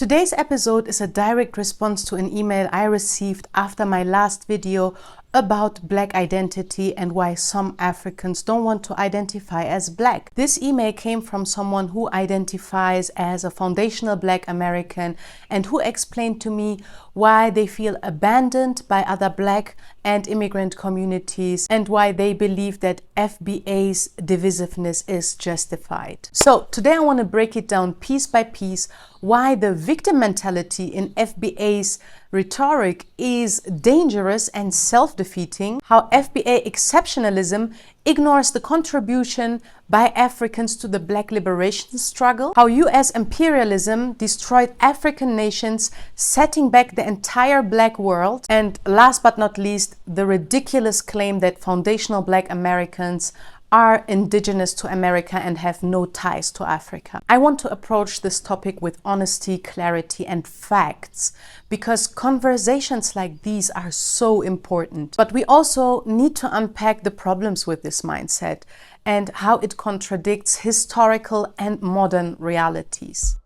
Today's episode is a direct response to an email I received after my last video about Black identity and why some Africans don't want to identify as Black. This email came from someone who identifies as a foundational Black American and who explained to me why they feel abandoned by other Black and immigrant communities and why they believe that FBA's divisiveness is justified. So today I want to break it down piece by piece why the victim mentality in FBA's rhetoric is dangerous and self-defeating, how FBA exceptionalism ignores the contribution by Africans to the Black liberation struggle, how US imperialism destroyed African nations, setting back the entire Black world, and last but not least, the ridiculous claim that foundational Black Americans are indigenous to America and have no ties to Africa. I want to approach this topic with honesty, clarity, and facts because conversations like these are so important. But we also need to unpack the problems with this mindset and how it contradicts historical and modern realities.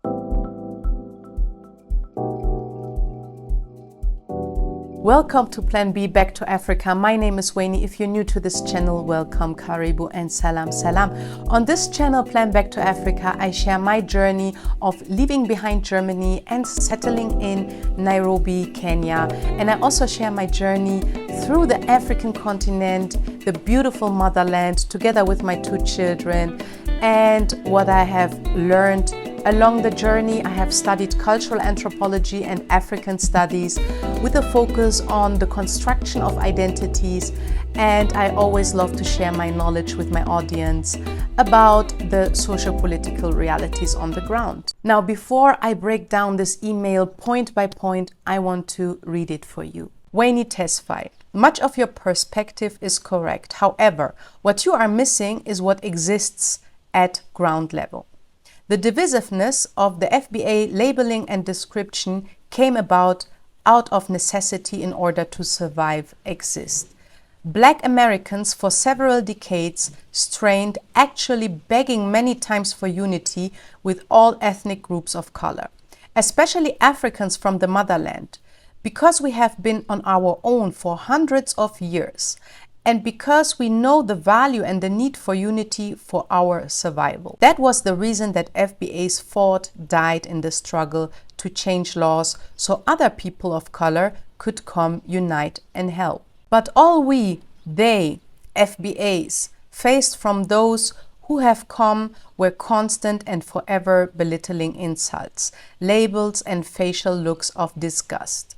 Welcome to Plan B Back to Africa. My name is Wayne. If you're new to this channel, welcome, Karibu, and Salam Salam. On this channel, Plan Back to Africa, I share my journey of leaving behind Germany and settling in Nairobi, Kenya. And I also share my journey through the African continent, the beautiful motherland, together with my 2 children, and what I have learned along the journey. I have studied cultural anthropology and African studies with a focus on the construction of identities, and I always love to share my knowledge with my audience about the socio-political realities on the ground. Now, before I break down this email point by point, I want to read it for you. Wayne Tesfaye. Much of your perspective is correct. However, what you are missing is what exists at ground level. The divisiveness of the FBA labeling and description came about out of necessity in order to survive, exist. Black Americans for several decades strained, actually begging many times for unity with all ethnic groups of color, especially Africans from the motherland, because we have been on our own for hundreds of years. And because we know the value and the need for unity for our survival. That was the reason that FBAs fought, died in the struggle to change laws so other people of color could come, unite, and help. But all we, they, FBAs, faced from those who have come were constant and forever belittling insults, labels, and facial looks of disgust.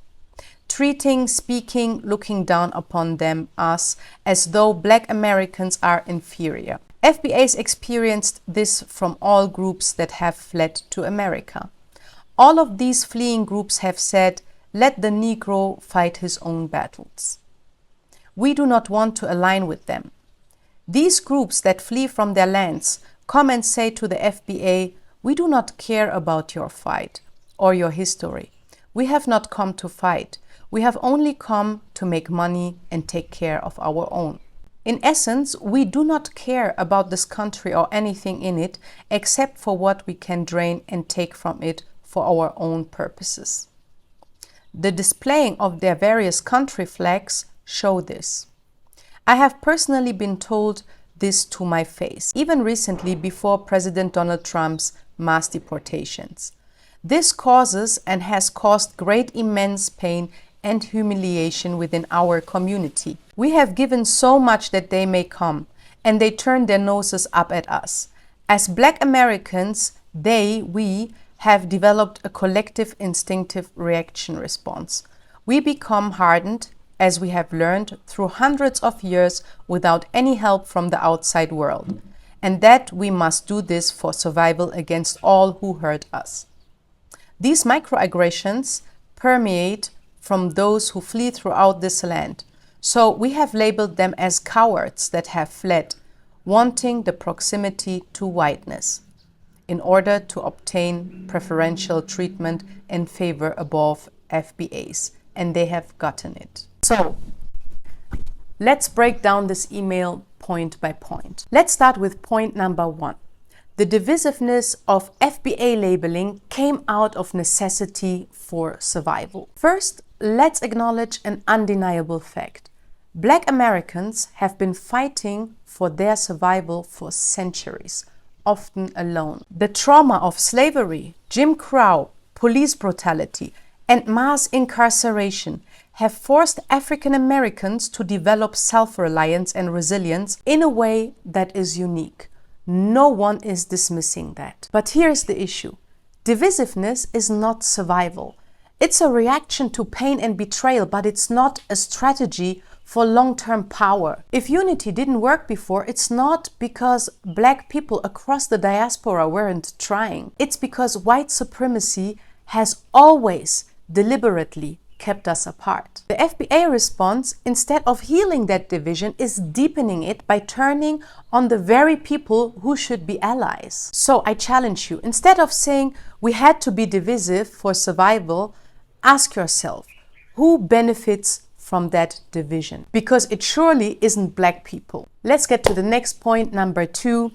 Treating, speaking, looking down upon them, us, as though Black Americans are inferior. FBAs experienced this from all groups that have fled to America. All of these fleeing groups have said, let the Negro fight his own battles. We do not want to align with them. These groups that flee from their lands come and say to the FBA, we do not care about your fight or your history. We have not come to fight. We have only come to make money and take care of our own. In essence, we do not care about this country or anything in it except for what we can drain and take from it for our own purposes. The displaying of their various country flags show this. I have personally been told this to my face, even recently before President Donald Trump's mass deportations. This causes and has caused great immense pain and humiliation within our community. We have given so much that they may come, and they turn their noses up at us. As Black Americans, we have developed a collective instinctive reaction response. We become hardened, as we have learned through hundreds of years without any help from the outside world, and that we must do this for survival against all who hurt us. These microaggressions permeate from those who flee throughout this land. So we have labeled them as cowards that have fled, wanting the proximity to whiteness in order to obtain preferential treatment and favor above FBAs, and they have gotten it. So let's break down this email point by point. Let's start with point number 1. The divisiveness of FBA labeling came out of necessity for survival. First, let's acknowledge an undeniable fact. Black Americans have been fighting for their survival for centuries, often alone. The trauma of slavery, Jim Crow, police brutality, and mass incarceration have forced African Americans to develop self-reliance and resilience in a way that is unique. No one is dismissing that. But here's the issue. Divisiveness is not survival. It's a reaction to pain and betrayal, but it's not a strategy for long-term power. If unity didn't work before, it's not because Black people across the diaspora weren't trying. It's because white supremacy has always deliberately kept us apart. The FBA response, instead of healing that division, is deepening it by turning on the very people who should be allies. So I challenge you, instead of saying we had to be divisive for survival, ask yourself, who benefits from that division? Because it surely isn't Black people. Let's get to the next point, number 2.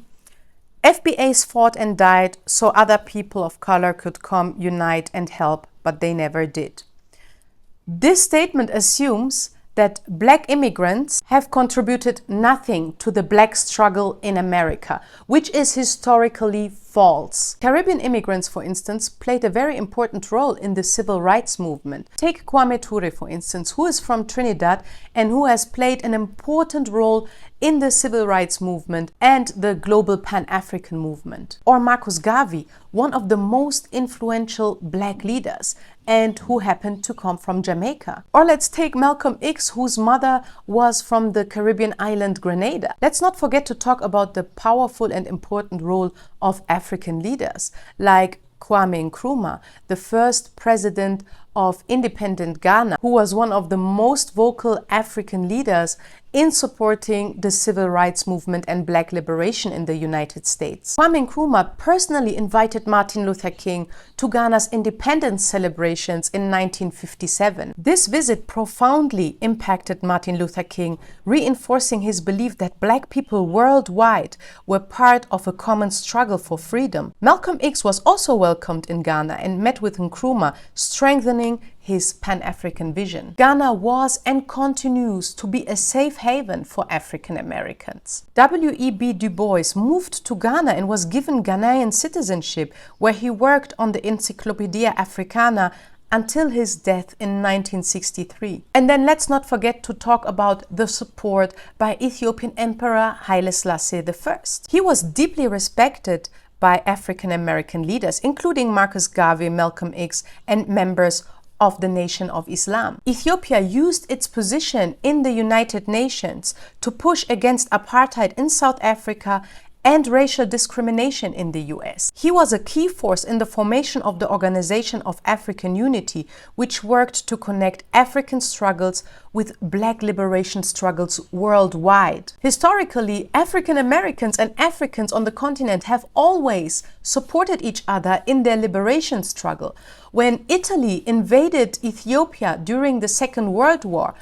FBAs fought and died so other people of color could come, unite and help, but they never did. This statement assumes that Black immigrants have contributed nothing to the Black struggle in America, which is historically false. Caribbean immigrants, for instance, played a very important role in the civil rights movement. Take Kwame Ture, for instance, who is from Trinidad and who has played an important role in the civil rights movement and the global Pan-African movement. Or Marcus Garvey, one of the most influential Black leaders and who happened to come from Jamaica. Or let's take Malcolm X, whose mother was from the Caribbean island Grenada. Let's not forget to talk about the powerful and important role of African leaders like Kwame Nkrumah, the first president of independent Ghana, who was one of the most vocal African leaders in supporting the civil rights movement and Black liberation in the United States. Kwame Nkrumah personally invited Martin Luther King to Ghana's independence celebrations in 1957. This visit profoundly impacted Martin Luther King, reinforcing his belief that Black people worldwide were part of a common struggle for freedom. Malcolm X was also welcomed in Ghana and met with Nkrumah, strengthening his Pan-African vision. Ghana was and continues to be a safe haven for African Americans. W.E.B. Du Bois moved to Ghana and was given Ghanaian citizenship, where he worked on the Encyclopedia Africana until his death in 1963. And then let's not forget to talk about the support by Ethiopian Emperor Haile Selassie I. He was deeply respected by African American leaders, including Marcus Garvey, Malcolm X, and members of the Nation of Islam. Ethiopia used its position in the United Nations to push against apartheid in South Africa and racial discrimination in the US. He was a key force in the formation of the Organization of African Unity, which worked to connect African struggles with Black liberation struggles worldwide. Historically, African Americans and Africans on the continent have always supported each other in their liberation struggle. When Italy invaded Ethiopia during the Second World War,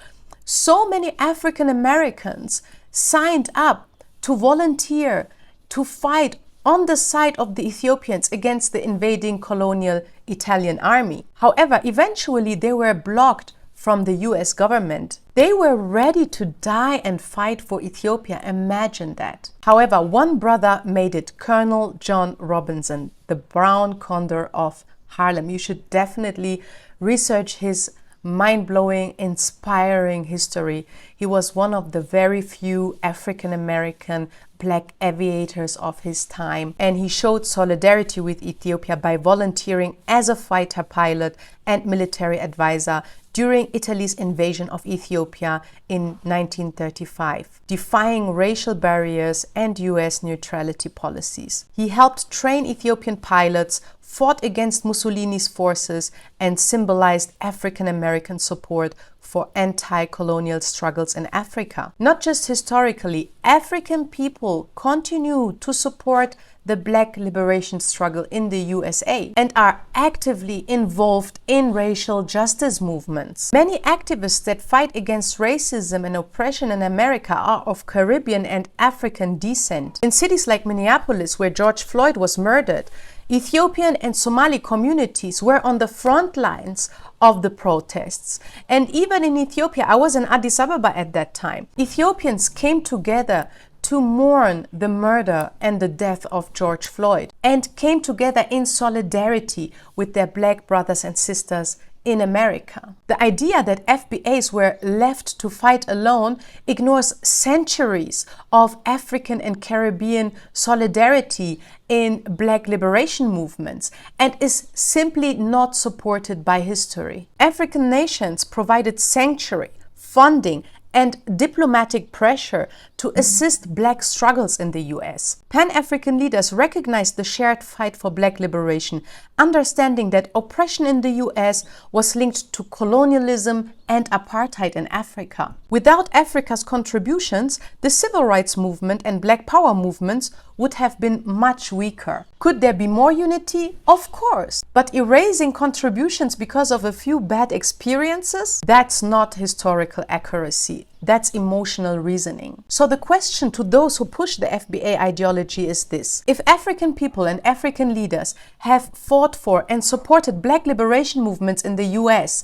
so many African Americans signed up to volunteer to fight on the side of the Ethiopians against the invading colonial Italian army. However, eventually they were blocked from the US government. They were ready to die and fight for Ethiopia. Imagine that. However, one brother made it, Colonel John Robinson, the Brown Condor of Harlem. You should definitely research his mind-blowing, inspiring history. He was one of the very few African-American Black aviators of his time, and he showed solidarity with Ethiopia by volunteering as a fighter pilot and military advisor during Italy's invasion of Ethiopia in 1935, defying racial barriers and US neutrality policies. He helped train Ethiopian pilots fought against Mussolini's forces, and symbolized African American support for anti-colonial struggles in Africa. Not just historically, African people continue to support the Black liberation struggle in the USA and are actively involved in racial justice movements. Many activists that fight against racism and oppression in America are of Caribbean and African descent. In cities like Minneapolis, where George Floyd was murdered, Ethiopian and Somali communities were on the front lines of the protests. And even in Ethiopia, I was in Addis Ababa at that time, Ethiopians came together to mourn the murder and the death of George Floyd and came together in solidarity with their Black brothers and sisters in America. The idea that FBAs were left to fight alone ignores centuries of African and Caribbean solidarity in Black liberation movements and is simply not supported by history. African nations provided sanctuary, funding, and diplomatic pressure to assist Black struggles in the US. Pan-African leaders recognized the shared fight for Black liberation, understanding that oppression in the US was linked to colonialism and apartheid in Africa. Without Africa's contributions, the civil rights movement and Black power movements would have been much weaker. Could there be more unity? Of course. But erasing contributions because of a few bad experiences? That's not historical accuracy. That's emotional reasoning. So the question to those who push the FBA ideology is this: if African people and African leaders have fought for and supported Black liberation movements in the US,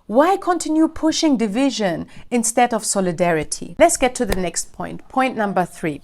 why continue pushing division instead of solidarity? Let's get to the next point. Point number 3.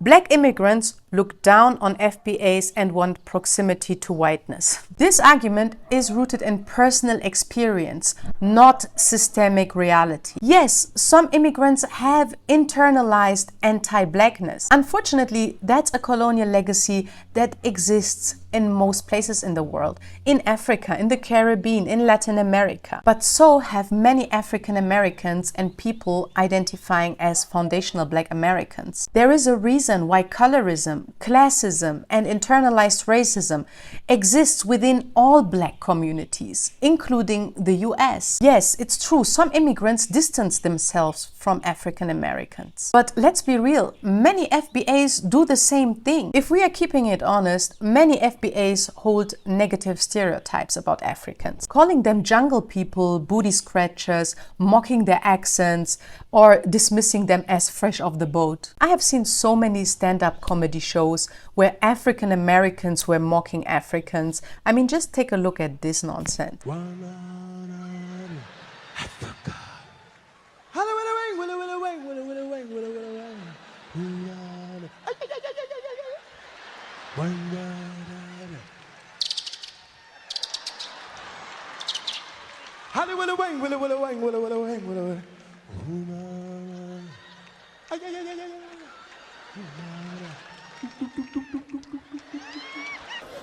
Black immigrants look down on FBAs and want proximity to whiteness. This argument is rooted in personal experience, not systemic reality. Yes, some immigrants have internalized anti-Blackness. Unfortunately, that's a colonial legacy that exists in most places in the world, in Africa, in the Caribbean, in Latin America. But so have many African Americans and people identifying as foundational Black Americans. There is a reason why colorism, classism, and internalized racism exists within all Black communities, including the US. Yes, it's true, some immigrants distance themselves from African Americans. But let's be real, many FBAs do the same thing. If we are keeping it honest, many FBAs hold negative stereotypes about Africans, calling them jungle people, booty scratchers, mocking their accents, or dismissing them as fresh off the boat. I have seen so many stand-up comedy shows where African Americans were mocking Africans. I mean, just take a look at this nonsense.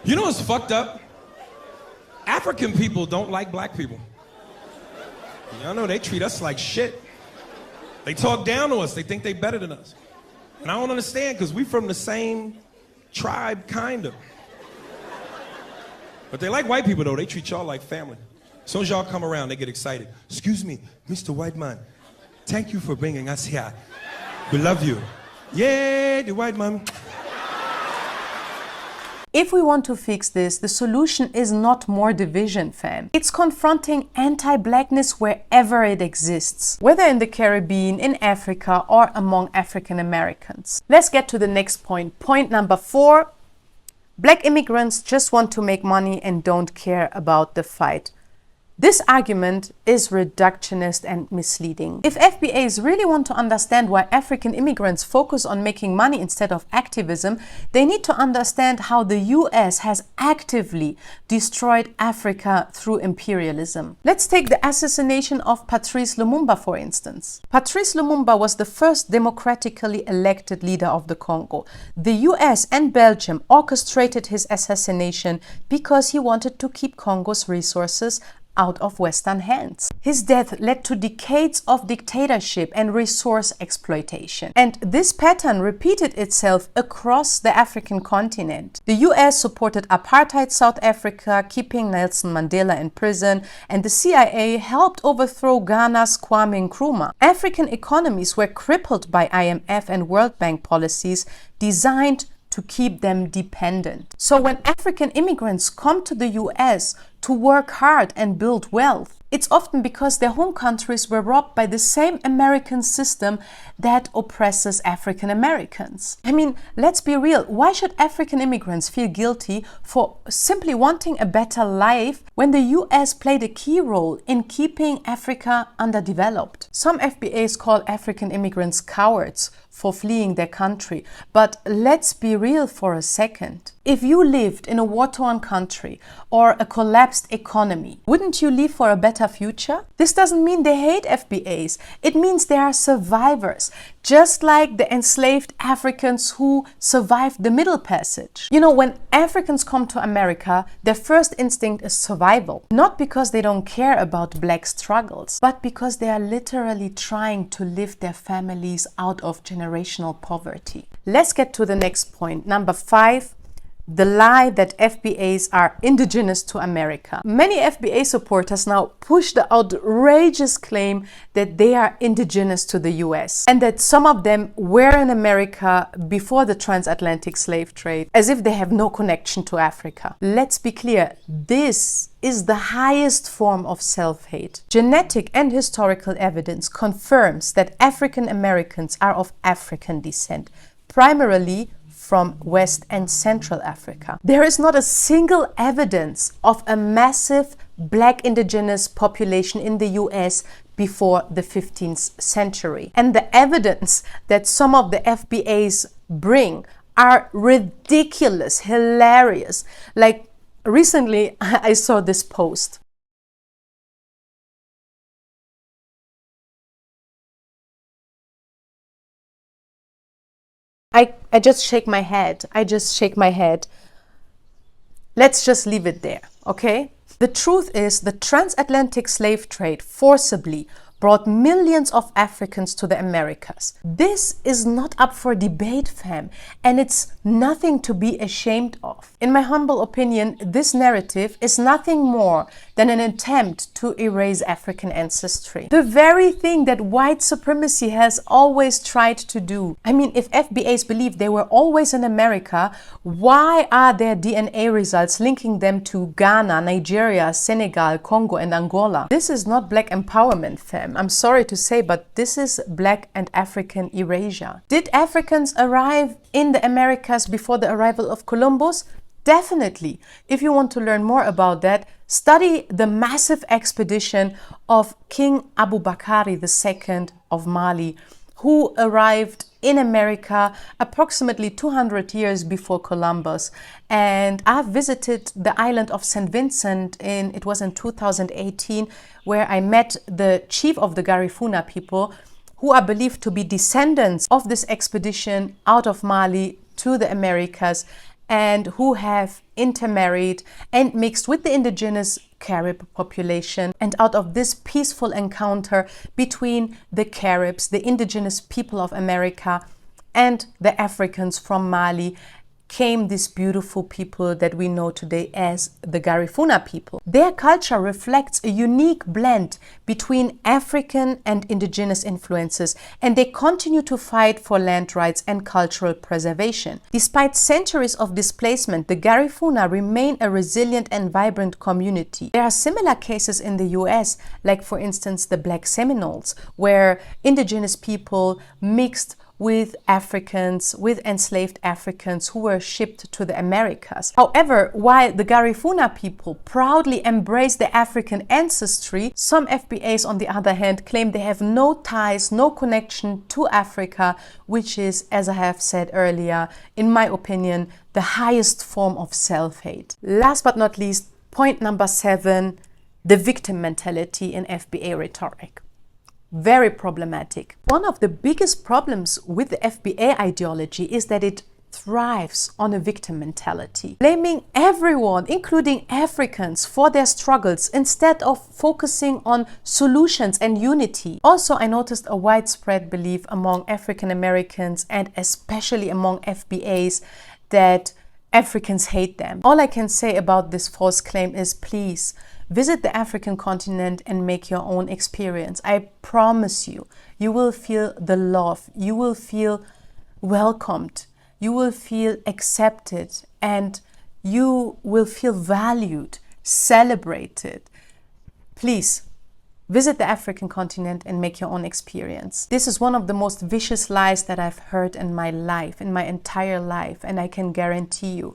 You know what's fucked up? African people don't like Black people. Y'all know they treat us like shit. They talk down to us. They think they better than us. And I don't understand, because we from the same tribe, kind of. But they like white people, though. They treat y'all like family. As soon as y'all come around, they get excited. Excuse me, Mr. White Man. Thank you for bringing us here. We love you. Yeah, the white man. If we want to fix this, the solution is not more division, fam. It's confronting anti-Blackness wherever it exists, whether in the Caribbean, in Africa, or among African Americans. Let's get to the next point. Point number 4. Black immigrants just want to make money and don't care about the fight. This argument is reductionist and misleading. If FBAs really want to understand why African immigrants focus on making money instead of activism, they need to understand how the US has actively destroyed Africa through imperialism. Let's take the assassination of Patrice Lumumba, for instance. Patrice Lumumba was the first democratically elected leader of the Congo. The US and Belgium orchestrated his assassination because he wanted to keep Congo's resources out of Western hands. His death led to decades of dictatorship and resource exploitation. And this pattern repeated itself across the African continent. The US supported apartheid South Africa, keeping Nelson Mandela in prison, and the CIA helped overthrow Ghana's Kwame Nkrumah. African economies were crippled by IMF and World Bank policies designed to keep them dependent. So when African immigrants come to the US to work hard and build wealth, it's often because their home countries were robbed by the same American system that oppresses African Americans. I mean, let's be real. Why should African immigrants feel guilty for simply wanting a better life when the US played a key role in keeping Africa underdeveloped? Some FBAs call African immigrants cowards for fleeing their country. But let's be real for a second. If you lived in a war-torn country or a collapsed economy, wouldn't you leave for a better future? This doesn't mean they hate FBAs. It means they are survivors, just like the enslaved Africans who survived the Middle Passage. You know, when Africans come to America, their first instinct is survival. Not because they don't care about black struggles, but because they are literally trying to lift their families out of generational poverty. Let's get to the next point. Number 5. The lie that FBAs are indigenous to America. Many FBA supporters now push the outrageous claim that they are indigenous to the US and that some of them were in America before the transatlantic slave trade, as if they have no connection to Africa. Let's be clear, this is the highest form of self-hate. Genetic and historical evidence confirms that African Americans are of African descent, primarily from West and Central Africa. There is not a single evidence of a massive black indigenous population in the US before the 15th century. And the evidence that some of the FBAs bring are ridiculous, hilarious. Like recently, I saw this post. I just shake my head. I just shake my head. Let's just leave it there, okay? The truth is, the transatlantic slave trade forcibly brought millions of Africans to the Americas. This is not up for debate, fam, and it's nothing to be ashamed of. In my humble opinion, this narrative is nothing more than an attempt to erase African ancestry. The very thing that white supremacy has always tried to do. I mean, if FBAs believe they were always in America, why are there DNA results linking them to Ghana, Nigeria, Senegal, Congo, and Angola? This is not black empowerment, fam. I'm sorry to say, but this is black and African erasure. Did Africans arrive in the Americas before the arrival of Columbus? Definitely. If you want to learn more about that, study the massive expedition of King Abubakari II of Mali, who arrived in America approximately 200 years before Columbus. And I've visited the island of St. Vincent it was in 2018, where I met the chief of the Garifuna people, who are believed to be descendants of this expedition out of Mali to the Americas, and who have intermarried and mixed with the indigenous Carib population. And out of this peaceful encounter between the Caribs, the indigenous people of America, and the Africans from Mali, came these beautiful people that we know today as the Garifuna people. Their culture reflects a unique blend between African and indigenous influences, and they continue to fight for land rights and cultural preservation. Despite centuries of displacement, the Garifuna remain a resilient and vibrant community. There are similar cases in the US, like for instance the Black Seminoles, where indigenous people mixed with Africans, with enslaved Africans who were shipped to the Americas. However, while the Garifuna people proudly embrace their African ancestry, some FBAs, on the other hand, claim they have no ties, no connection to Africa, which is, as I have said earlier, in my opinion, the highest form of self-hate. Last but not least, point number 7, the victim mentality in FBA rhetoric. Very problematic. One of the biggest problems with the FBA ideology is that it thrives on a victim mentality, blaming everyone, including Africans, for their struggles instead of focusing on solutions and unity. Also, I noticed a widespread belief among African Americans and especially among FBAs that Africans hate them. All I can say about this false claim is please visit the African continent and make your own experience. I promise you, you will feel the love, you will feel welcomed, you will feel accepted, and you will feel valued, celebrated. Please visit the African continent and make your own experience. This is one of the most vicious lies that I've heard in my life, in my entire life, and I can guarantee you,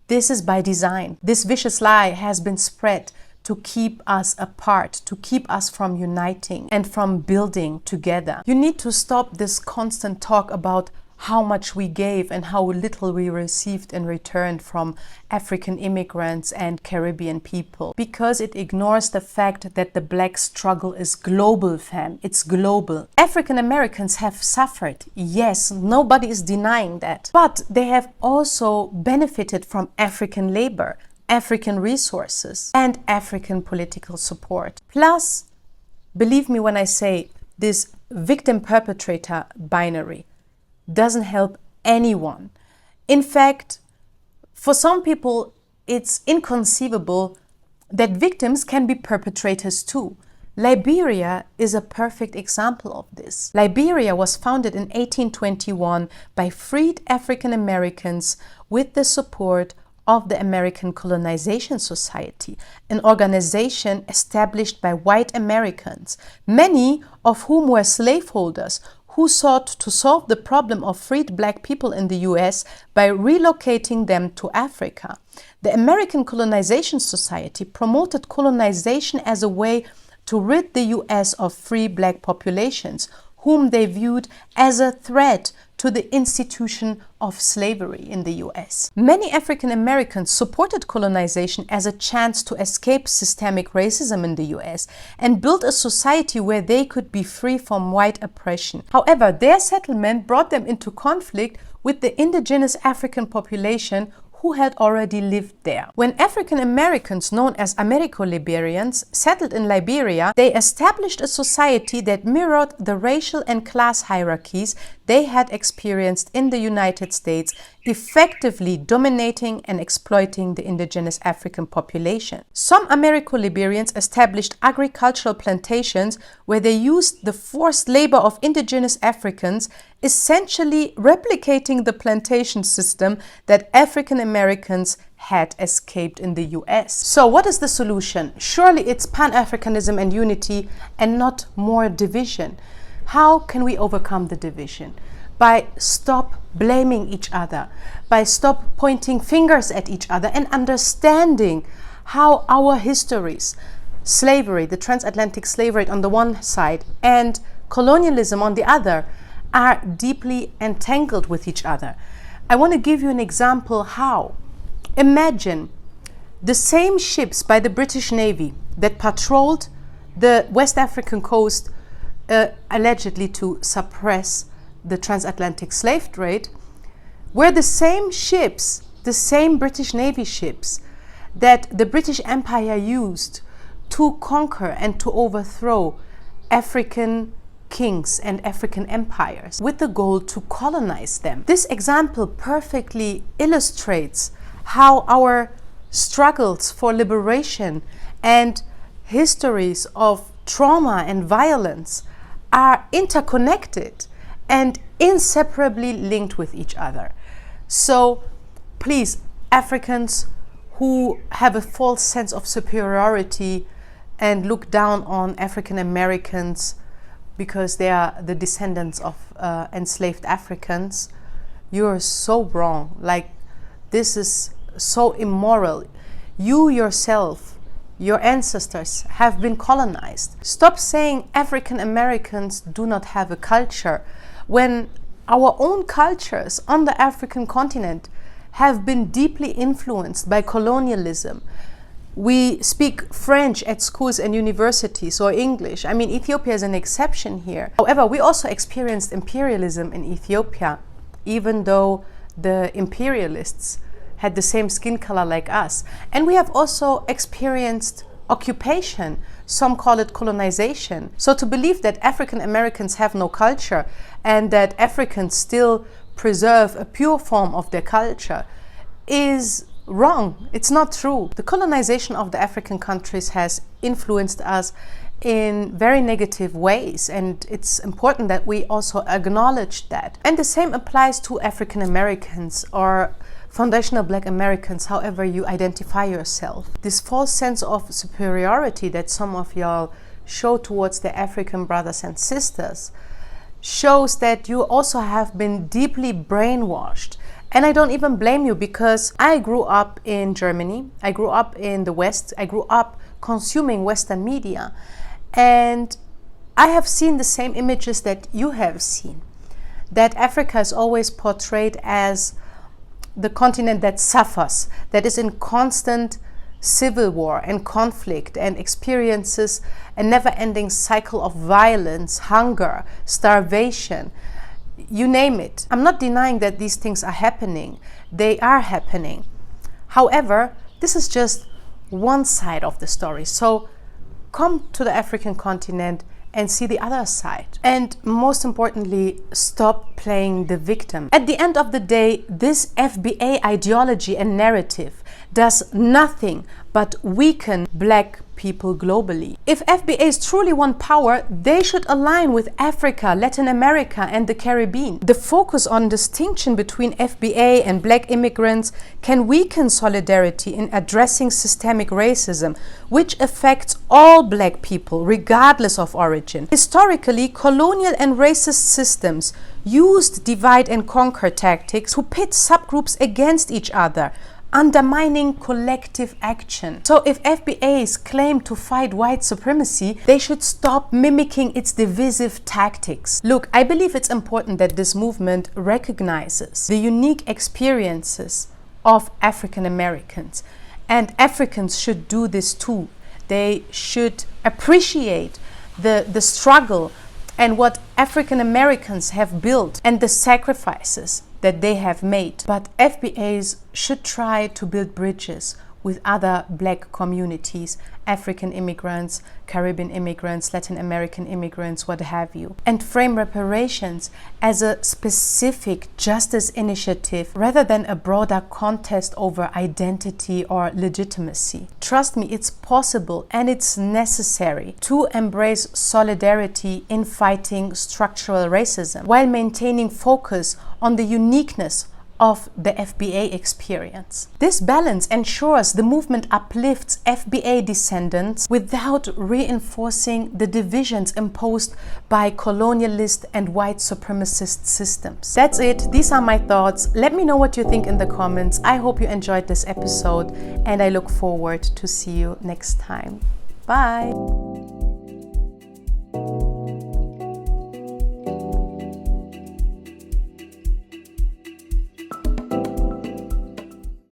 this is by design. This vicious lie has been spread to keep us apart, to keep us from uniting and from building together. You need to stop this constant talk about how much we gave and how little we received in return from African immigrants and Caribbean people, because it ignores the fact that the Black struggle is global, fam. It's global. African Americans have suffered, yes, nobody is denying that, but they have also benefited from African labor, African resources, and African political support. Plus, believe me when I say this victim-perpetrator binary doesn't help anyone. In fact, for some people, it's inconceivable that victims can be perpetrators too. Liberia is a perfect example of this. Liberia was founded in 1821 by freed African Americans with the support of the American Colonization Society, an organization established by white Americans, many of whom were slaveholders who sought to solve the problem of freed Black people in the US by relocating them to Africa. The American Colonization Society promoted colonization as a way to rid the US of free Black populations, whom they viewed as a threat to the institution of slavery in the US. Many African Americans supported colonization as a chance to escape systemic racism in the US and build a society where they could be free from white oppression. However, their settlement brought them into conflict with the indigenous African population who had already lived there. When African Americans, known as Americo-Liberians, settled in Liberia, they established a society that mirrored the racial and class hierarchies they had experienced in the United States, effectively dominating and exploiting the indigenous African population. Some Americo-Liberians established agricultural plantations where they used the forced labor of indigenous Africans, essentially replicating the plantation system that African Americans had escaped in the US. So what is the solution? Surely it's Pan-Africanism and unity and not more division. How can we overcome the division? By stop blaming each other, by stop pointing fingers at each other and understanding how our histories, slavery, the transatlantic slavery on the one side and colonialism on the other, are deeply entangled with each other. I want to give you an example how. Imagine the same ships by the British Navy that patrolled the West African coast allegedly to suppress the transatlantic slave trade, were the same ships, the same British Navy ships that the British Empire used to conquer and to overthrow African kings and African empires with the goal to colonize them. This example perfectly illustrates how our struggles for liberation and histories of trauma and violence are interconnected and inseparably linked with each other. So please, Africans who have a false sense of superiority and look down on African Americans because they are the descendants of enslaved Africans, you're so wrong. Like, this is so immoral. You yourself, your ancestors have been colonized. Stop saying African Americans do not have a culture when our own cultures on the African continent have been deeply influenced by colonialism. We speak French at schools and universities, or English. I mean, Ethiopia is an exception here. However, we also experienced imperialism in Ethiopia, even though the imperialists had the same skin color like us. And we have also experienced occupation. Some call it colonization. So to believe that African Americans have no culture and that Africans still preserve a pure form of their culture is wrong. It's not true. The colonization of the African countries has influenced us in very negative ways, and it's important that we also acknowledge that. And the same applies to African Americans or foundational Black Americans, however you identify yourself. This false sense of superiority that some of y'all show towards their African brothers and sisters shows that you also have been deeply brainwashed. And I don't even blame you, because I grew up in Germany, I grew up in the West, I grew up consuming Western media, and I have seen the same images that you have seen. That Africa is always portrayed as the continent that suffers, that is in constant civil war and conflict and experiences a never-ending cycle of violence, hunger, starvation, you name it. I'm not denying that these things are happening. They are happening. However, this is just one side of the story. So come to the African continent and see the other side. And most importantly, stop playing the victim. At the end of the day, this FBA ideology and narrative does nothing but weaken Black people globally. If FBAs truly want power, they should align with Africa, Latin America, and the Caribbean. The focus on distinction between FBA and Black immigrants can weaken solidarity in addressing systemic racism, which affects all Black people, regardless of origin. Historically, colonial and racist systems used divide and conquer tactics to pit subgroups against each other, undermining collective action. So if FBAs claim to fight white supremacy, they should stop mimicking its divisive tactics. Look, I believe it's important that this movement recognizes the unique experiences of African Americans, and Africans should do this too. They should appreciate the struggle and what African Americans have built and the sacrifices that they have made. But FBAs should try to build bridges with other Black communities, African immigrants, Caribbean immigrants, Latin American immigrants, what have you, and frame reparations as a specific justice initiative rather than a broader contest over identity or legitimacy. Trust me, it's possible and it's necessary to embrace solidarity in fighting structural racism while maintaining focus on the uniqueness of the FBA experience. This balance ensures the movement uplifts FBA descendants without reinforcing the divisions imposed by colonialist and white supremacist systems. That's it. These are my thoughts. Let me know what you think in the comments. I hope you enjoyed this episode, and I look forward to see you next time. Bye.